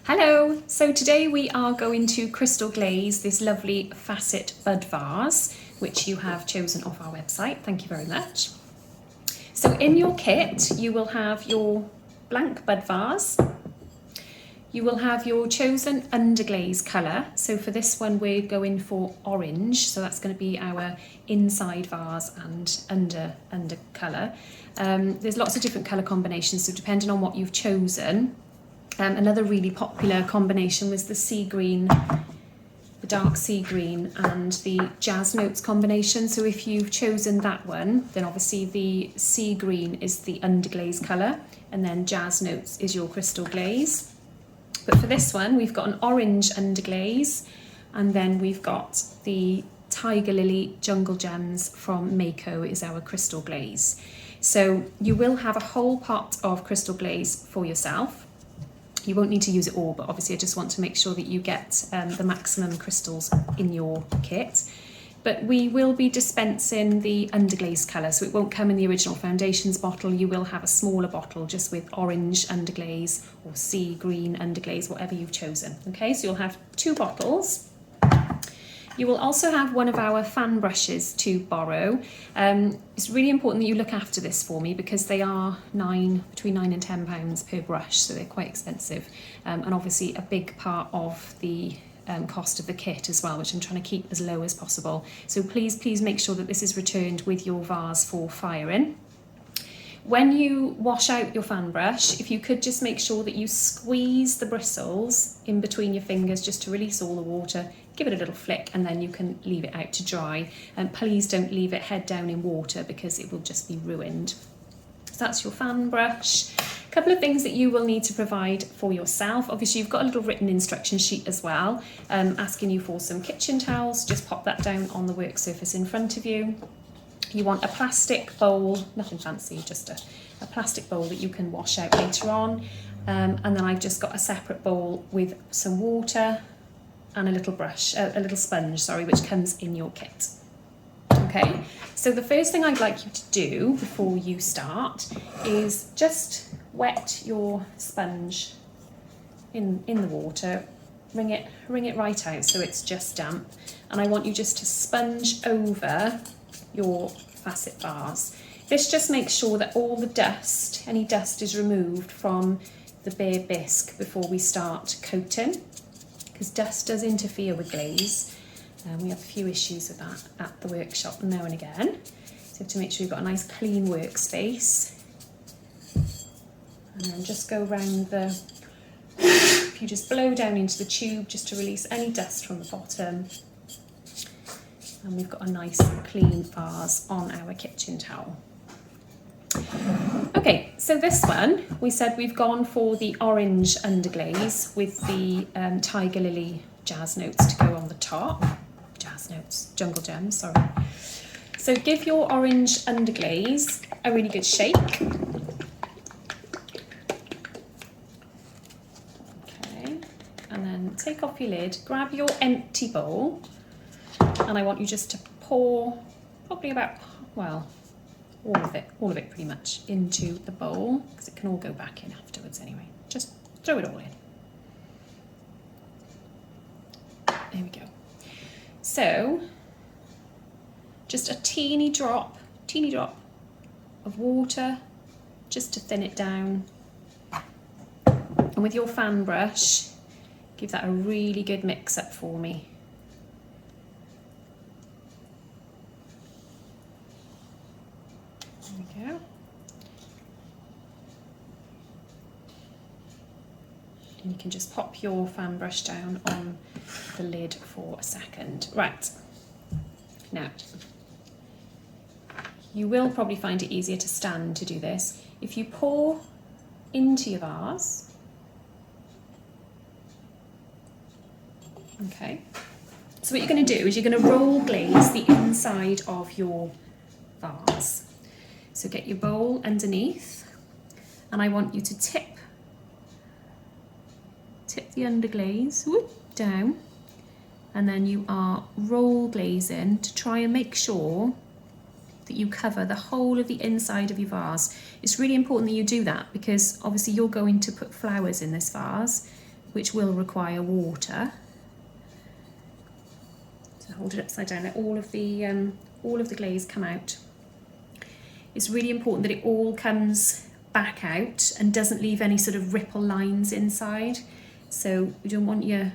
Hello! So today we are going to crystal glaze this lovely facet bud vase, which you have chosen off our website. Thank you very much. So in your kit, you will have your blank bud vase. You will have your chosen underglaze colour. So for this one, we're going for orange. So that's going to be our inside vase and under colour. There's lots of different colour combinations, so depending on what you've chosen. Another really popular combination was the sea green, the dark sea green and the jazz notes combination. So if you've chosen that one, then obviously the sea green is the underglaze colour and then jazz notes is your crystal glaze. But for this one, we've got an orange underglaze and then we've got the Tiger Lily Jungle Gems from Mako is our crystal glaze. So you will have a whole pot of crystal glaze for yourself. You won't need to use it all, but obviously I just want to make sure that you get the maximum crystals in your kit. But we will be dispensing the underglaze colour, so it won't come in the original foundations bottle. You will have a smaller bottle just with orange underglaze or sea green underglaze, whatever you've chosen. Okay, so you'll have 2 bottles. You will also have one of our fan brushes to borrow. It's really important that you look after this for me because they are between £9 and £10 per brush, so they're quite expensive. And obviously a big part of the cost of the kit as well, which I'm trying to keep as low as possible. So please make sure that this is returned with your vase for firing. When you wash out your fan brush, if you could just make sure that you squeeze the bristles in between your fingers just to release all the water, give it a little flick and then you can leave it out to dry. And please don't leave it head down in water because it will just be ruined. So that's your fan brush. A couple of things that you will need to provide for yourself. Obviously you've got a little written instruction sheet as well, asking you for some kitchen towels. Just pop that down on the work surface in front of you. You want a plastic bowl, nothing fancy, just a plastic bowl that you can wash out later on. And then I've just got a separate bowl with some water and a little sponge, sorry, which comes in your kit. Okay, so the first thing I'd like you to do before you start is just wet your sponge in the water, wring it right out so it's just damp. And I want you just to sponge over your facet vase. This just makes sure that all the dust, any dust is removed from the bare bisque before we start coating, because dust does interfere with glaze. We have a few issues with that at the workshop now and again. So you have to make sure you've got a nice clean workspace. And then just go around if you just blow down into the tube just to release any dust from the bottom. And we've got a nice clean vase on our kitchen towel. Okay, so this one, we said we've gone for the orange underglaze with the Tiger Lily jazz notes to go on the top. Jazz notes, jungle gems, sorry. So give your orange underglaze a really good shake. Okay, and then take off your lid, grab your empty bowl, and I want you just to pour probably about, well, all of it pretty much into the bowl, because it can all go back in afterwards anyway. Just throw it all in. There we go. So, just a teeny drop of water, just to thin it down. And with your fan brush, give that a really good mix up for me. There we go. And you can just pop your fan brush down on the lid for a second. Right, now, you will probably find it easier to stand to do this. If you pour into your vase, okay, so what you're going to do is you're going to roll glaze the inside of your vase. So get your bowl underneath, and I want you to tip the underglaze down, and then you are roll glazing to try and make sure that you cover the whole of the inside of your vase. It's really important that you do that because obviously you're going to put flowers in this vase, which will require water. So hold it upside down, let all of the glaze come out. It's really important that it all comes back out and doesn't leave any sort of ripple lines inside. So you don't want your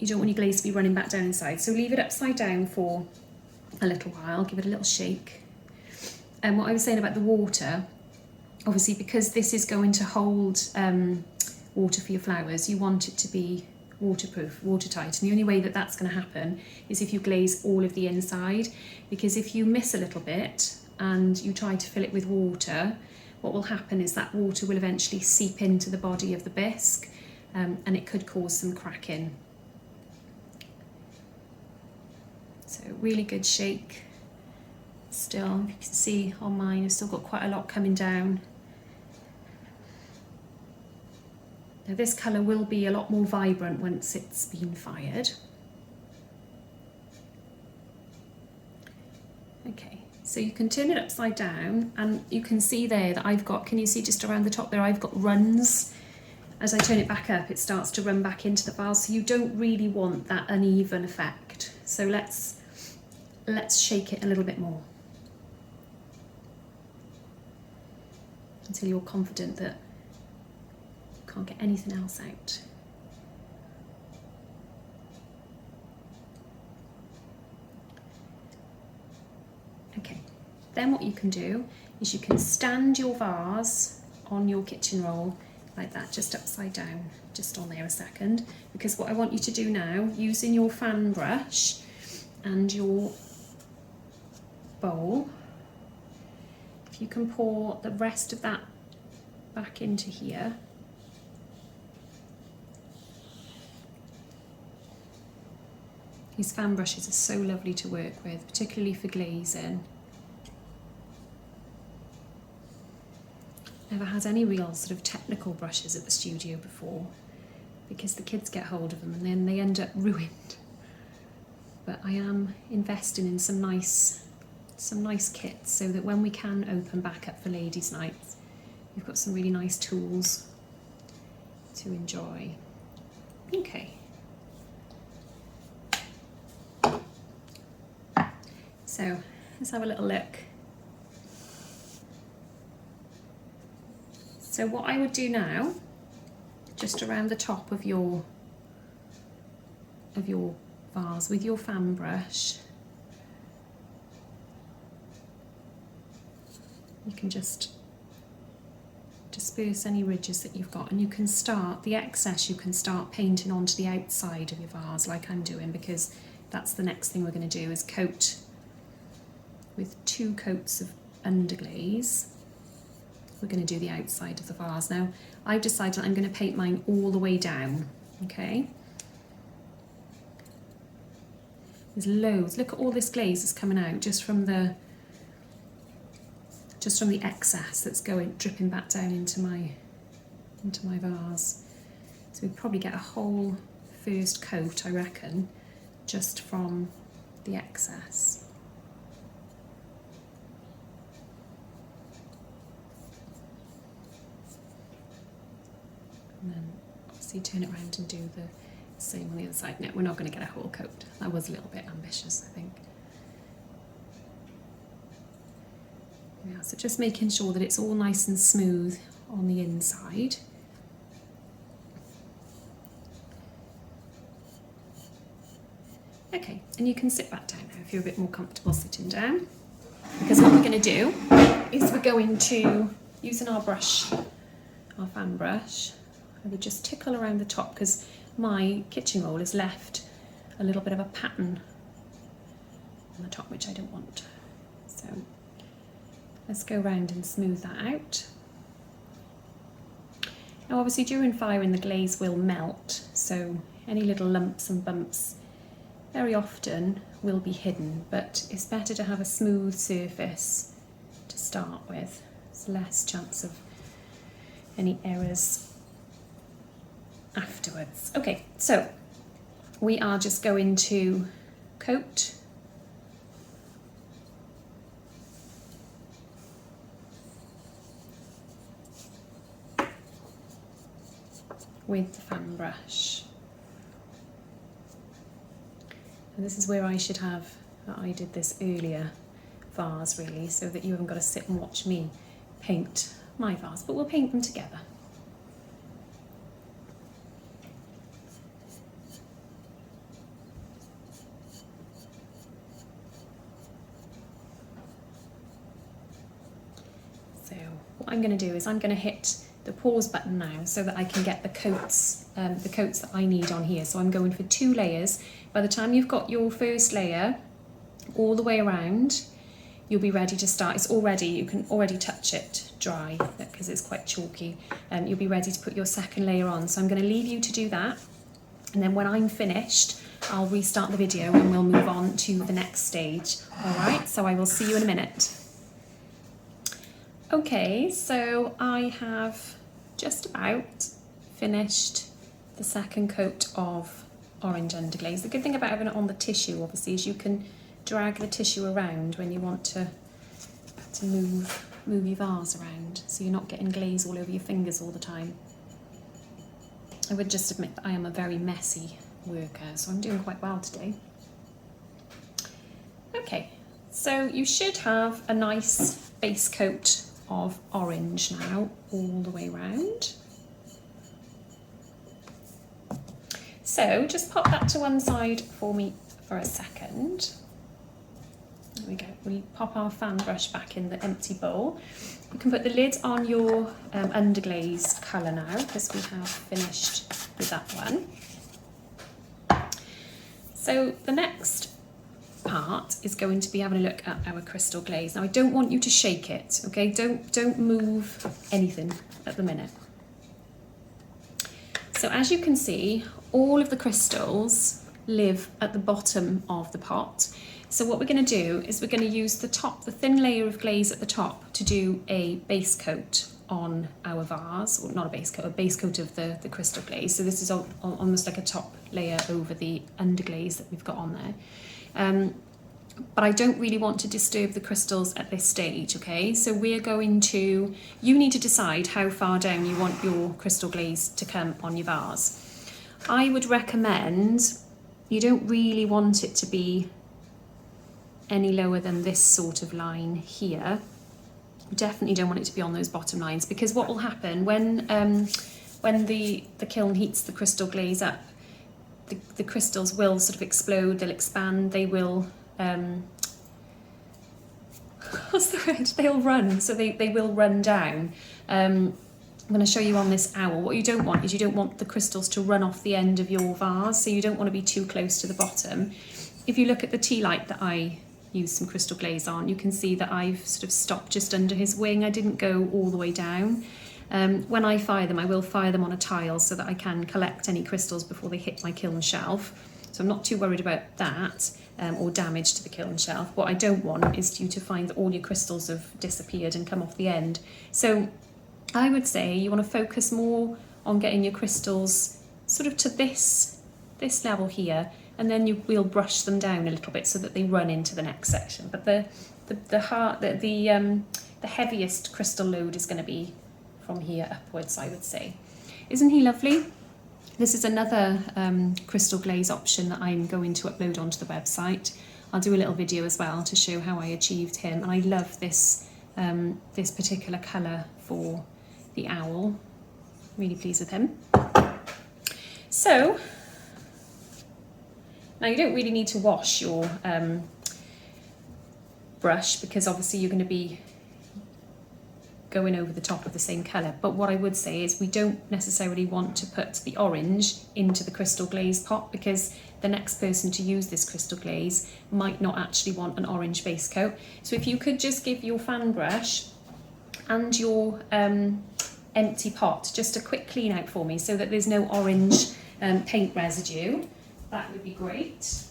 glaze to be running back down inside. So leave it upside down for a little while, give it a little shake. And what I was saying about the water, obviously because this is going to hold water for your flowers, you want it to be waterproof, watertight. And the only way that that's going to happen is if you glaze all of the inside, because if you miss a little bit and you try to fill it with water, what will happen is that water will eventually seep into the body of the bisque, and it could cause some cracking. So really good shake. Still, you can see on mine, I've still got quite a lot coming down. Now this colour will be a lot more vibrant once it's been fired. Okay, so you can turn it upside down and you can see there that I've got, can you see just around the top there, I've got runs. As I turn it back up, it starts to run back into the vase, so you don't really want that uneven effect. So let's shake it a little bit more until you're confident that you can't get anything else out. Okay, then what you can do is you can stand your vase on your kitchen roll like that, just upside down, just on there a second, because what I want you to do now, using your fan brush and your bowl, if you can pour the rest of that back into here. These fan brushes are so lovely to work with, particularly for glazing. Never had any real sort of technical brushes at the studio before, because the kids get hold of them and then they end up ruined. But I am investing in some nice kits so that when we can open back up for ladies' nights, we've got some really nice tools to enjoy. Okay. So let's have a little look. So what I would do now, just around the top of your vase with your fan brush, you can just disperse any ridges that you've got, and you can start the excess, you can start painting onto the outside of your vase like I'm doing, because that's the next thing we're going to do, is coat with 2 coats of underglaze. We're going to do the outside of the vase. Now I've decided I'm going to paint mine all the way down. Okay, there's loads, look at all this glaze that's coming out just from the excess that's dripping back down into my vase. So we'd probably get a whole first coat, I reckon, just from the excess. And then obviously turn it around and do the same on the other side. No, we're not going to get a whole coat. That was a little bit ambitious, I think. Yeah, so just making sure that it's all nice and smooth on the inside. Okay, and you can sit back down now if you're a bit more comfortable sitting down. Because what we're going to do is we're going to, using our brush, our fan brush, I would just tickle around the top, because my kitchen roll has left a little bit of a pattern on the top, which I don't want. So let's go around and smooth that out. Now obviously during firing the glaze will melt, so any little lumps and bumps very often will be hidden, but it's better to have a smooth surface to start with. There's less chance of any errors afterwards. Okay, so we are just going to coat with the fan brush. And this is where I should have, I did this earlier vase really, so that you haven't got to sit and watch me paint my vase, but we'll paint them together. So what I'm going to do is I'm going to hit the pause button now so that I can get the coats that I need on here. So I'm going for 2 layers. By the time you've got your first layer all the way around, you'll be ready to start. It's already, you can already touch it dry because it's quite chalky. You'll be ready to put your second layer on. So I'm going to leave you to do that. And then when I'm finished, I'll restart the video and we'll move on to the next stage. All right, so I will see you in a minute. Okay, so I have just about finished the second coat of orange underglaze. The good thing about having it on the tissue, obviously, is you can drag the tissue around when you want to move your vase around, so you're not getting glaze all over your fingers all the time. I would just admit that I am a very messy worker, so I'm doing quite well today. Okay, so you should have a nice base coat of orange now all the way around. So just pop that to one side for me for a second. There we go. We pop our fan brush back in the empty bowl. You can put the lid on your underglaze colour now, because we have finished with that one. So the next part is going to be having a look at our crystal glaze. Now I don't want you to shake it, okay? Don't move anything at the minute. So as you can see, all of the crystals live at the bottom of the pot. So what we're going to do is we're going to use the thin layer of glaze at the top to do a base coat on our vase, or not a base coat of the crystal glaze. So this is almost like a top layer over the underglaze that we've got on there. But I don't really want to disturb the crystals at this stage, okay? So we're going to, you need to decide how far down you want your crystal glaze to come on your vase. I would recommend, you don't really want it to be any lower than this sort of line here. You definitely don't want it to be on those bottom lines, because what will happen when the kiln heats the crystal glaze up, the crystals will sort of explode, they'll expand, they will, what's the word? They'll run, so they will run down. I'm going to show you on this owl. What you don't want is you don't want the crystals to run off the end of your vase, so you don't want to be too close to the bottom. If you look at the tea light that I used some crystal glaze on, you can see that I've sort of stopped just under his wing. I didn't go all the way down. When I fire them, I will fire them on a tile so that I can collect any crystals before they hit my kiln shelf. So I'm not too worried about that, or damage to the kiln shelf. What I don't want is you to find that all your crystals have disappeared and come off the end. So I would say you want to focus more on getting your crystals sort of to this level here, and then we'll brush them down a little bit so that they run into the next section. But the heaviest crystal load is going to be from here upwards, I would say. Isn't he lovely? This is another crystal glaze option that I'm going to upload onto the website. I'll do a little video as well to show how I achieved him, and I love this this particular colour for the owl. Really pleased with him. So now you don't really need to wash your brush, because obviously you're going to be going over the top of the same colour. But what I would say is we don't necessarily want to put the orange into the crystal glaze pot, because the next person to use this crystal glaze might not actually want an orange base coat. So if you could just give your fan brush and your empty pot just a quick clean out for me so that there's no orange paint residue, that would be great.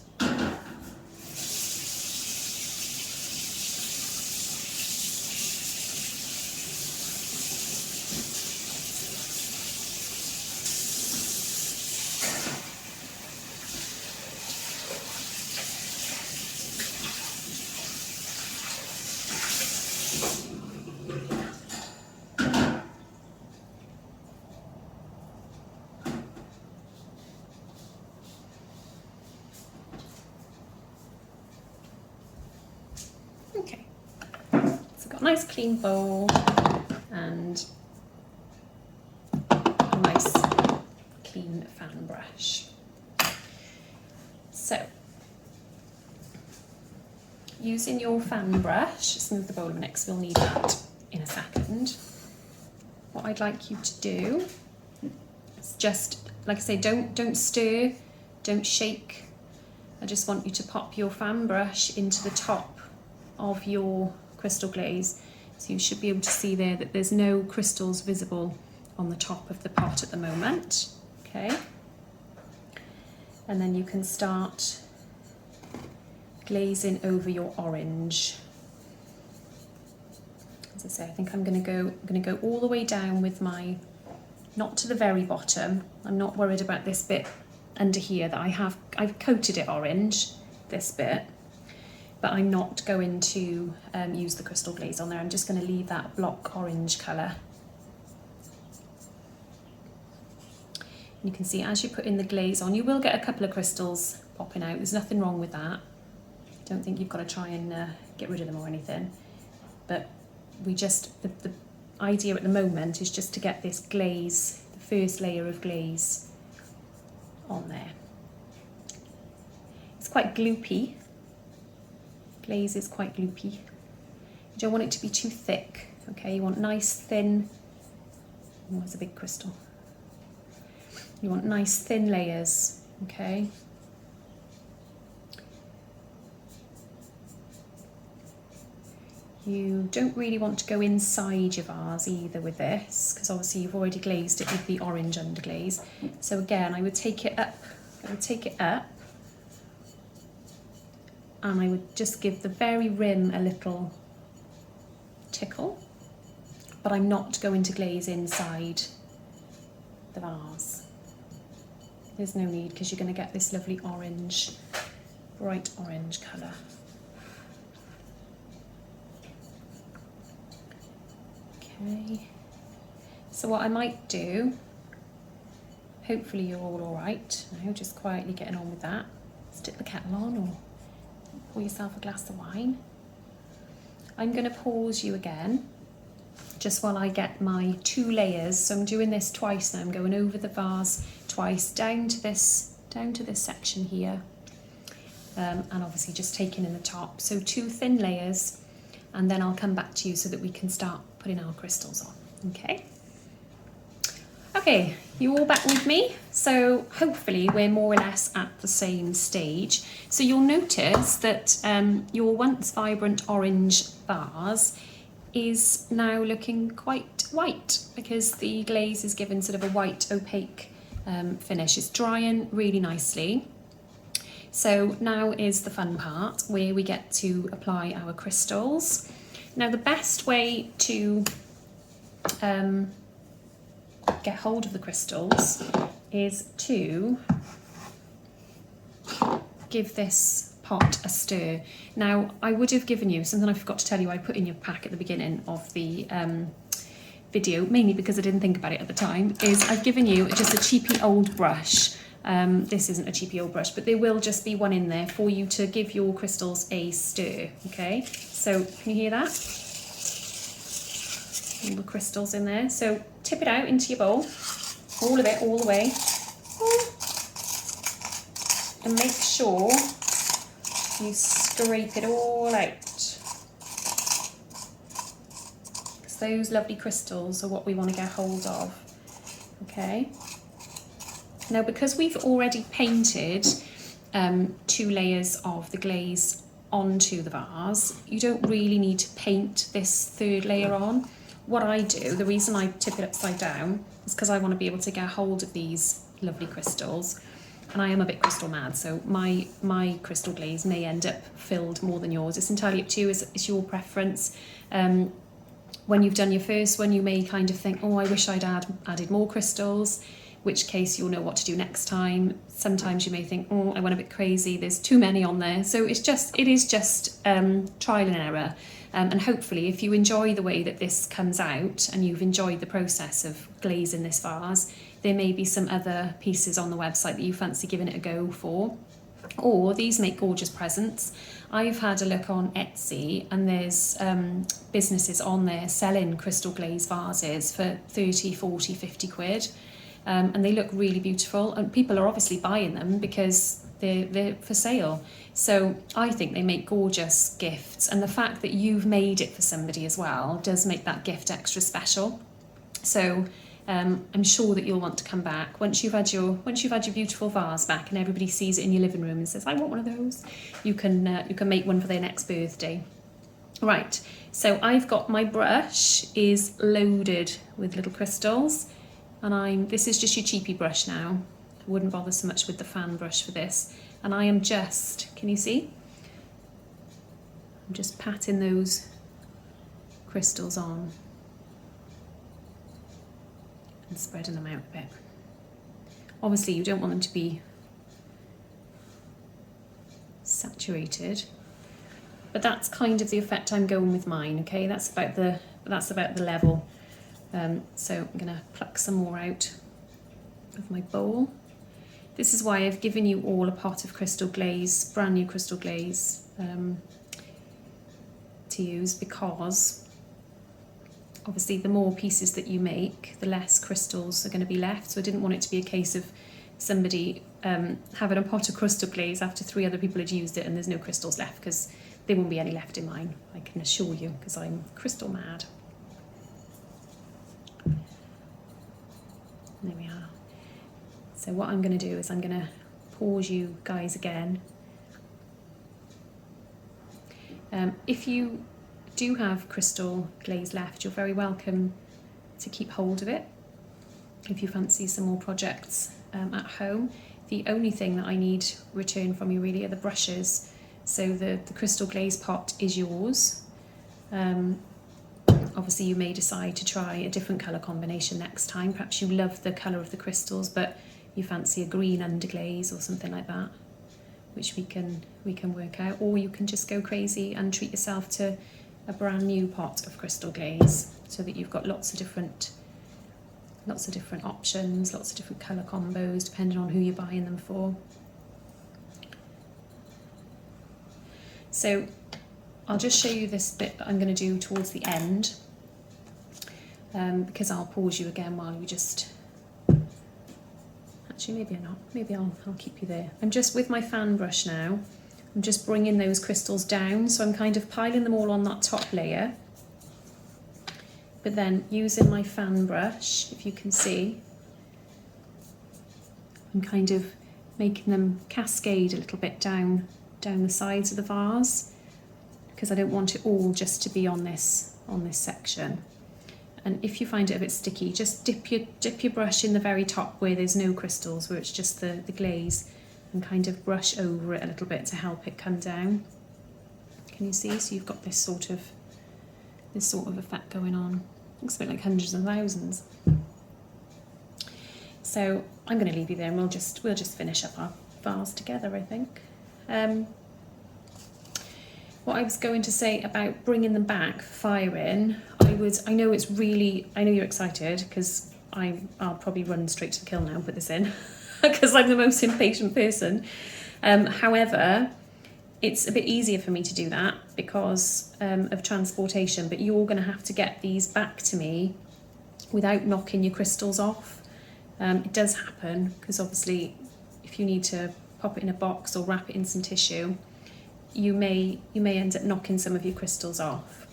got a nice clean bowl and a nice clean fan brush. So, using your fan brush, smooth the bowl next, we'll need that in a second. What I'd like you to do is just, like I say, don't stir, don't shake. I just want you to pop your fan brush into the top of your crystal glaze. So you should be able to see there that there's no crystals visible on the top of the pot at the moment. Okay. And then you can start glazing over your orange. As I say, I think I'm going to go all the way down with my, not to the very bottom. I'm not worried about this bit under here that I've coated it orange, this bit, but I'm not going to use the crystal glaze on there. I'm just going to leave that block orange colour. You can see as you put in the glaze on, you will get a couple of crystals popping out. There's nothing wrong with that. Don't think you've got to try and get rid of them or anything. But we just, the idea at the moment is just to get this glaze, the first layer of glaze on there. It's quite gloopy. Glaze is quite gloopy. You don't want it to be too thick, okay? You want nice, thin, oh, there's a big crystal. You want nice thin layers, okay? You don't really want to go inside your vase either with this, because obviously you've already glazed it with the orange underglaze. So again, I would take it up, and I would just give the very rim a little tickle, but I'm not going to glaze inside the vase. There's no need, because you're going to get this lovely orange, bright orange colour. Okay, so what I might do, hopefully you're all alright now, just quietly getting on with that. Stick the kettle on or pour yourself a glass of wine. I'm going to pause you again, just while I get my 2 layers. So I'm doing this twice now. I'm going over the vase twice, down to this section here, and obviously just taking in the top. So 2 thin layers, and then I'll come back to you so that we can start putting our crystals on. Okay. Okay, you all back with me? So hopefully we're more or less at the same stage. So you'll notice that your once vibrant orange vase is now looking quite white, because the glaze is given sort of a white opaque finish. It's drying really nicely. So now is the fun part where we get to apply our crystals. Now the best way to get hold of the crystals is to give this pot a stir. Now I would have given you something I forgot to tell you I put in your pack at the beginning of the video, mainly because I didn't think about it at the time, is I've given you just a cheapy old brush. This isn't a cheapy old brush, but there will just be one in there for you to give your crystals a stir, okay? So can you hear that? All the crystals in there. So tip it out into your bowl, all of it, all the way. And make sure you scrape it all out. Because those lovely crystals are what we want to get hold of, okay? Now, because we've already painted 2 layers of the glaze onto the vase, you don't really need to paint this 3rd layer on. What I do, the reason I tip it upside down, is because I want to be able to get hold of these lovely crystals. And I am a bit crystal mad, so my crystal glaze may end up filled more than yours. It's entirely up to you, it's your preference. When you've done your first one, you may kind of think, oh, I wish I'd added more crystals, which case you'll know what to do next time. Sometimes you may think, oh, I went a bit crazy, there's too many on there. So it is just trial and error. And hopefully if you enjoy the way that this comes out and you've enjoyed the process of glazing this vase, there may be some other pieces on the website that you fancy giving it a go for. Or these make gorgeous presents. I've had a look on Etsy, and there's businesses on there selling crystal glaze vases for 30, 40, 50 quid. And they look really beautiful, and people are obviously buying them because they're for sale. So I think they make gorgeous gifts, and the fact that you've made it for somebody as well does make that gift extra special. So I'm sure that you'll want to come back once you've had your beautiful vase back, and everybody sees it in your living room and says, "I want one of those." You can make one for their next birthday. Right. So I've got my brush is loaded with little crystals, and this is just your cheapy brush now. I wouldn't bother so much with the fan brush for this. And I am just, can you see? I'm just patting those crystals on and spreading them out a bit. Obviously you don't want them to be saturated, but that's kind of the effect I'm going with mine. Okay, that's about the level. So I'm gonna pluck some more out of my bowl. This is why I've given you all a pot of crystal glaze, brand new crystal glaze, to use, because obviously the more pieces that you make, the less crystals are going to be left. So I didn't want it to be a case of somebody having a pot of crystal glaze after 3 other people had used it and there's no crystals left, because there won't be any left in mine, I can assure you, because I'm crystal mad. There we are. So what I'm going to do is I'm going to pause you guys again. If you do have crystal glaze left, you're very welcome to keep hold of it if you fancy some more projects at home. The only thing that I need return from you really are the brushes. So the crystal glaze pot is yours. Obviously you may decide to try a different colour combination next time. Perhaps you love the colour of the crystals, but you fancy a green underglaze or something like that, which we can work out. Or you can just go crazy and treat yourself to a brand new pot of crystal glaze, so that you've got lots of different options, lots of different colour combos, depending on who you're buying them for. So I'll just show you this bit that I'm going to do towards the end, because I'll pause you again while you just... Actually, maybe not. Maybe I'll keep you there. I'm just with my fan brush now. I'm just bringing those crystals down, so I'm kind of piling them all on that top layer. But then using my fan brush, if you can see, I'm kind of making them cascade a little bit down the sides of the vase, because I don't want it all just to be on this section. And if you find it a bit sticky, just dip your brush in the very top where there's no crystals, where it's just the glaze, and kind of brush over it a little bit to help it come down. Can you see? So you've got this sort of effect going on. Looks a bit like hundreds and thousands. So I'm going to leave you there, and we'll just finish up our vase together, I think. What I was going to say about bringing them back for firing, I know you're excited, because I'll probably run straight to the kiln now and put this in, because I'm the most impatient person. However, it's a bit easier for me to do that because of transportation, but you're going to have to get these back to me without knocking your crystals off. It does happen, because obviously if you need to pop it in a box or wrap it in some tissue, you may end up knocking some of your crystals off.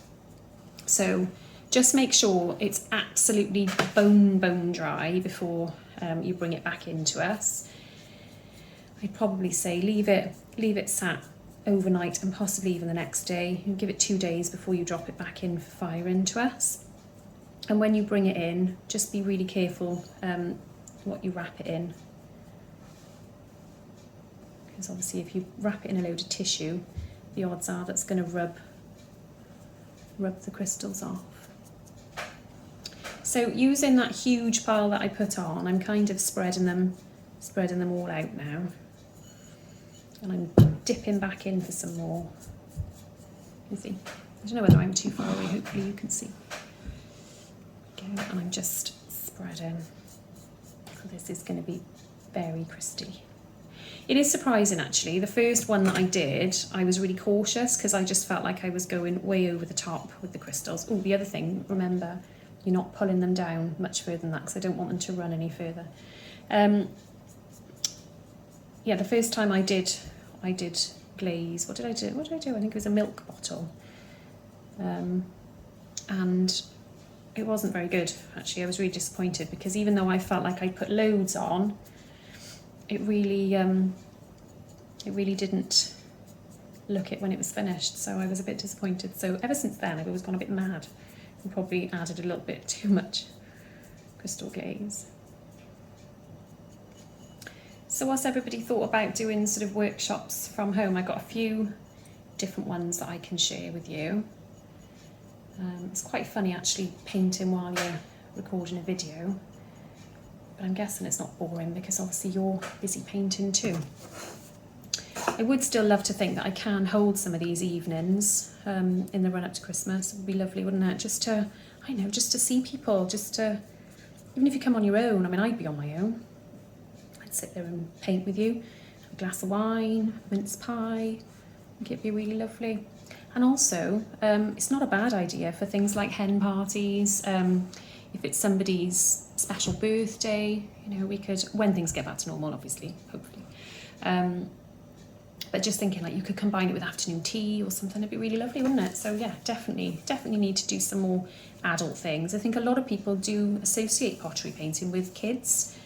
So just make sure it's absolutely bone dry before you bring it back into us. I'd probably say leave it sat overnight, and possibly even the next day. You give it 2 days before you drop it back in for firing to us. And when you bring it in, just be really careful what you wrap it in, because obviously if you wrap it in a load of tissue, the odds are that's going to rub the crystals off. So using that huge pile that I put on, I'm kind of spreading them all out now, and I'm dipping back in for some more. You see, I don't know whether I'm too far away. Hopefully you can see. Go, and I'm just spreading. This is going to be very crysty. It is surprising actually. The first one that I did, I was really cautious because I just felt like I was going way over the top with the crystals. Oh, the other thing, remember, you're not pulling them down much further than that because I don't want them to run any further. Yeah, the first time I did glaze. What did I do? I think it was a milk bottle. And it wasn't very good, actually. I was really disappointed because even though I felt like I put loads on, it really didn't look it when it was finished. So I was a bit disappointed. So ever since then, I've always gone a bit mad and probably added a little bit too much crystal glaze. So what's everybody thought about doing sort of workshops from home? I've got a few different ones that I can share with you. It's quite funny actually painting while you're recording a video, but I'm guessing it's not boring because obviously you're busy painting too. I would still love to think that I can hold some of these evenings in the run up to Christmas. It would be lovely, wouldn't it? Just to see people, even if you come on your own. I mean, I'd be on my own. I'd sit there and paint with you, have a glass of wine, mince pie. I think it'd be really lovely. And also, it's not a bad idea for things like hen parties. If it's somebody's special birthday, you know, we could, when things get back to normal, obviously, hopefully. But just thinking like you could combine it with afternoon tea or something, it'd be really lovely, wouldn't it? So yeah, definitely need to do some more adult things. I think a lot of people do associate pottery painting with kids.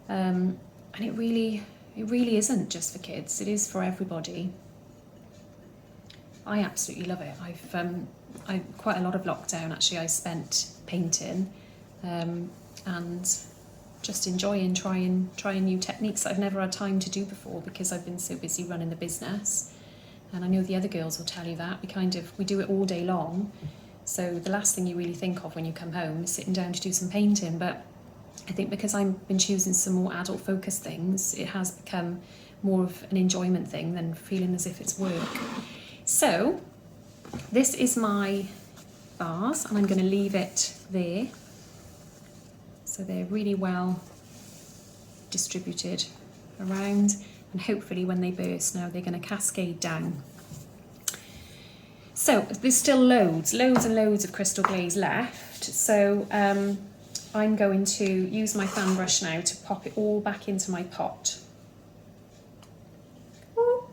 And it really isn't just for kids, it is for everybody. I absolutely love it. I quite a lot of lockdown actually I spent painting and just enjoying trying new techniques that I've never had time to do before because I've been so busy running the business. And I know the other girls will tell you that we do it all day long. So the last thing you really think of when you come home is sitting down to do some painting. But I think because I've been choosing some more adult focused things, it has become more of an enjoyment thing than feeling as if it's work. So this is my vase and I'm going to leave it there. So they're really well distributed around, and hopefully when they burst now they're going to cascade down. So there's still loads and loads of crystal glaze left. So I'm going to use my fan brush now to pop it all back into my pot. Ooh,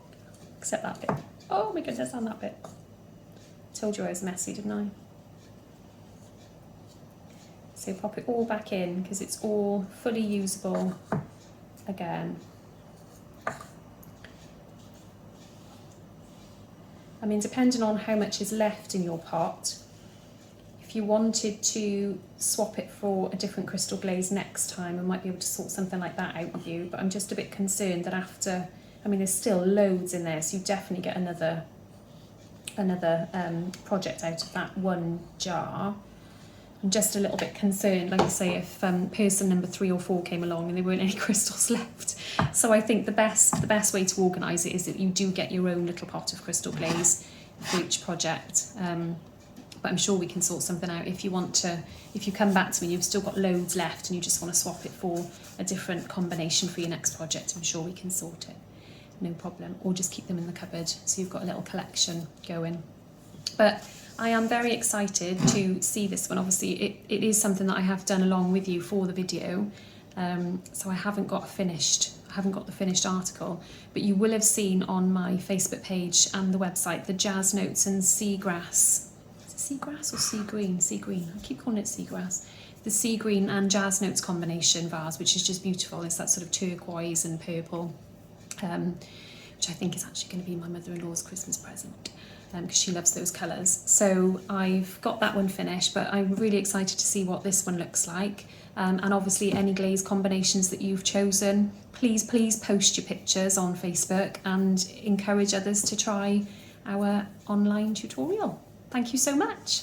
except that bit. Oh my goodness, on that bit. Told you I was messy, didn't I? So pop it all back in because it's all fully usable again. I mean, depending on how much is left in your pot, if you wanted to swap it for a different crystal glaze next time, I might be able to sort something like that out with you, but I'm just a bit concerned that after, I mean, there's still loads in there, so you definitely get another project out of that one jar. I'm just a little bit concerned, like I say, if person number 3 or 4 came along and there weren't any crystals left. So I think the best way to organise it is that you do get your own little pot of crystal glaze for each project. But I'm sure we can sort something out if you want to. If you come back to me, you've still got loads left and you just want to swap it for a different combination for your next project, I'm sure we can sort it. No problem. Or just keep them in the cupboard so you've got a little collection going. But I am very excited to see this one. Obviously, it is something that I have done along with you for the video, so I haven't got the finished article. But you will have seen on my Facebook page and the website the Jazz Notes and Seagrass. Is it seagrass or sea green? Sea green. I keep calling it seagrass. The sea green and Jazz Notes combination vase, which is just beautiful. It's that sort of turquoise and purple, which I think is actually going to be my mother-in-law's Christmas present. Because she loves those colours. So I've got that one finished, but I'm really excited to see what this one looks like. And obviously any glaze combinations that you've chosen, please post your pictures on Facebook and encourage others to try our online tutorial. Thank you so much.